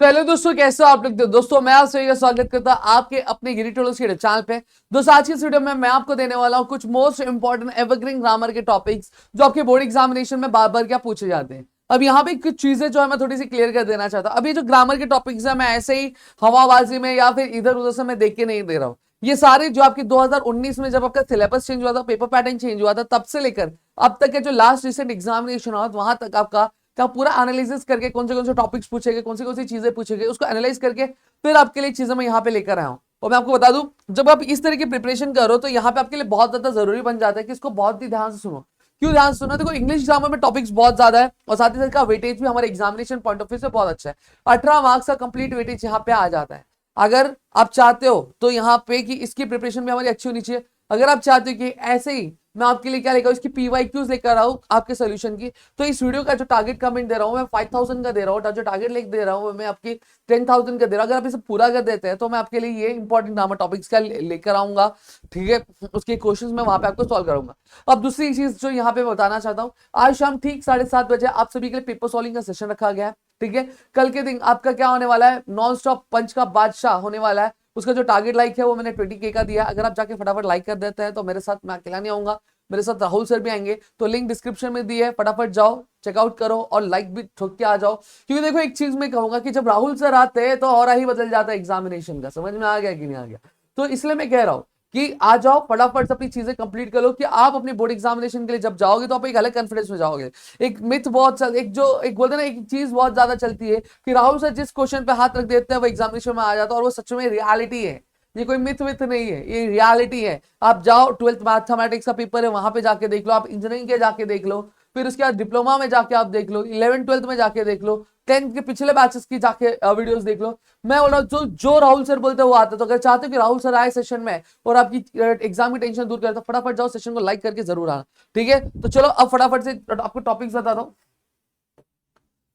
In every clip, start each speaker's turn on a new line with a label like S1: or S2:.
S1: तो हेलो दोस्तों, कैसे हो आप लोग। दोस्तों मैं आप सभी का स्वागत करता हूं आपके अपने गिरिटोलोस के चैनल पे। दोस्तों आज की इस वीडियो में मैं आपको देने वाला हूं कुछ मोस्ट इंपॉर्टेंट एवरग्रीन ग्रामर के टॉपिक्स जो आपके बोर्ड एग्जामिनेशन में बार बार क्या पूछे जाते हैं। अब यहाँ पे कुछ चीजें जो है मैं थोड़ी सी क्लियर कर देना चाहता हूँ। अभी जो ग्रामर के टॉपिक्स है मैं ऐसे ही हवाबाजी में या फिर इधर उधर से मैं देख के नहीं दे रहा हूँ। ये सारे जो आपके 2019 में जब आपका सिलेबस चेंज हुआ था, पेपर पैटर्न चेंज हुआ था, तब से लेकर अब तक के जो लास्ट रिसेंट एग्जामिनेशन हुआ वहां तक आपका का पूरा एनालिसिस करके कौन से टॉपिक्स पूछे गए, कौन सी चीजें पूछे गए, उसको एनालाइज करके फिर आपके लिए चीजें मैं यहाँ पे लेकर आया हूँ। और मैं आपको बता दूं, जब आप इस तरह की प्रिपरेशन करो तो यहाँ पे आपके लिए बहुत ज्यादा जरूरी बन जाता है कि इसको बहुत ही ध्यान से सुनो। क्यों ध्यान से सुनो? देखो, इंग्लिश ग्रामर में टॉपिक्स बहुत ज्यादा है और साथ ही साथ का वेटेज भी हमारे एग्जामिनेशन पॉइंट ऑफ व्यू से बहुत अच्छा है। 18 मार्क्स का कंप्लीट वेटेज यहाँ पे आ जाता है। अगर आप चाहते हो तो यहाँ पे कि इसकी प्रिपरेशन भी हमारी अच्छी होनी चाहिए। अगर आप चाहते हो कि ऐसे ही मैं आपके लिए क्या लेकर इसकी PYQs लेकर आऊं आपके सोल्यूशन की, तो इस वीडियो का जो टारगेट कमेंट दे रहा हूं मैं 5000 का दे रहा हूं, जो टारगेट लिख दे रहा हूं मैं आपकी 10,000 का दे रहा हूं। अगर आप इसे पूरा कर देते हैं तो मैं आपके लिए ये इंपॉर्टेंट ग्रामर टॉपिक्स का लेकर आऊंगा। ठीक है, उसके क्वेश्चन मैं वहां पे आपको सॉल्व करूंगा। अब दूसरी चीज जो यहाँ पे बताना चाहता हूँ, आज शाम ठीक 7:30 बजे आप सभी के लिए पेपर सॉल्विंग का सेशन रखा गया है। ठीक है, कल के दिन आपका क्या होने वाला है, नॉन स्टॉप पंच का बादशाह होने वाला है। उसका जो टारगेट लाइक है वो मैंने 20K का दिया। अगर आप जाके फटाफट लाइक कर देते हैं तो मेरे साथ, मैं अकेला नहीं आऊंगा, मेरे साथ राहुल सर भी आएंगे। तो लिंक डिस्क्रिप्शन में दी है, फटाफट जाओ चेकआउट करो और लाइक भी ठोक के आ जाओ। क्योंकि देखो, एक चीज मैं कहूंगा कि जब राहुल सर आते हैं तो और ही बदल जाता है एग्जामिनेशन का। समझ में आ गया कि नहीं आ गया? तो इसलिए मैं कह रहा हूं कि आ जाओ फटाफट से अपनी चीजें कंप्लीट कर लो कि आप अपने बोर्ड एग्जामिनेशन के लिए जब जाओगे तो आप एक अलग कॉन्फिडेंस में जाओगे। एक मिथ बहुत चल, एक जो एक बोलते ना, एक चीज बहुत ज्यादा चलती है कि राहुल सर जिस क्वेश्चन पे हाथ रख देते हैं वो एग्जामिनेशन में आ जाता है, और वो सच में रियलिटी है। ये कोई मिथ विथ नहीं है, ये रियलिटी है। आप जाओ, 12th मैथमेटिक्स का पेपर है वहां पे जाके देख लो, आप इंजीनियरिंग के जाके देख लो, फिर उसके बाद डिप्लोमा में जाके आप देख लो, 11th 12th में जाके देख लो, 10th के पिछले बैचेस की जाके वीडियोस देख लो। मैं बोल रहा हूँ जो जो राहुल सर बोलते हैं वो आता है। तो अगर चाहते हो कि राहुल सर आए सेशन में और आपकी एग्जाम की टेंशन दूर करे तो फटाफट जाओ, सेशन को लाइक करके जरूर आना। ठीक है, तो चलो अब फटाफट से आपको टॉपिक्स बताता हूँ।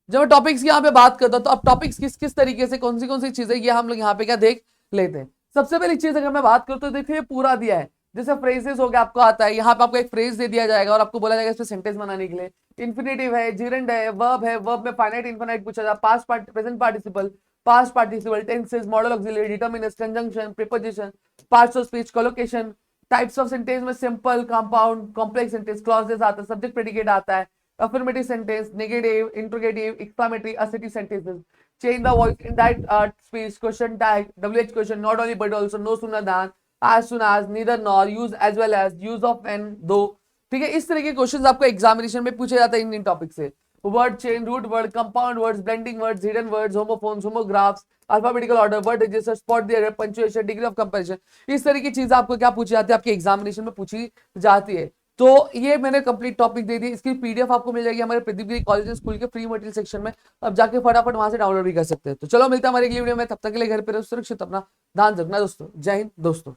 S1: जब मैं टॉपिक्स की यहाँ पे बात करता हूँ तो अब टॉपिक्स किस किस तरीके से कौन सी चीजें ये हम लोग यहाँ पे क्या देख लेते हैं। सबसे पहली चीज अगर मैं बात करूँ तो देखिए पूरा दिया है। जैसे फ्रेजेस हो गया, आपको आता है, यहाँ पे आपको एक फ्रेज दे दिया जाएगा और आपको बोला जाएगा इस पे सेंटेंस बनाने के लिए। इन्फिनेटिव है, जिरेंड है, वर्ब में फाइनाइट इंफिनाइट पूछा जाए, past present participle, past participle, tenses, modal auxiliary, determiners, conjunction, preposition, parts of speech, collocation, types of sentence में simple, compound, complex sentence, clauses आता है, सब्जेक्ट प्रेडिकेट आता है, affirmative sentence, negative, interrogative, exclamatory, assertive sentences, change the voice, indirect speech, question tag, WH question, not only but also, no sooner than, as soon as, neither nor, use as well as, use of and, though। ठीक है, इस तरह के questions आपको examination में पूछे जाते हैं इन टॉपिक से। Word chain, root word, compound words, blending words, hidden words, homophones, homographs, alphabetical order, word register, spot the error, punctuation, degree of comparison, इस तरह की चीजें आपको क्या पूछी जाती है, आपके एग्जामिनेशन में पूछी जाती है। तो ये मैंने कंप्लीट टॉपिक दे दी। इसकी PDF आपको मिल जाएगी हमारे प्रदीप गिरी कॉलेज एंड स्कूल के फ्री मटेरियल सेक्शन में। अब जाके फटाफट वहां से डाउनलोड भी कर सकते हैं। तो चलो मिलता है हमारे अगली वीडियो में, तब तक के लिए घर पे सुरक्षित अपना ध्यान रखना दोस्तों। जय हिंद दोस्तों।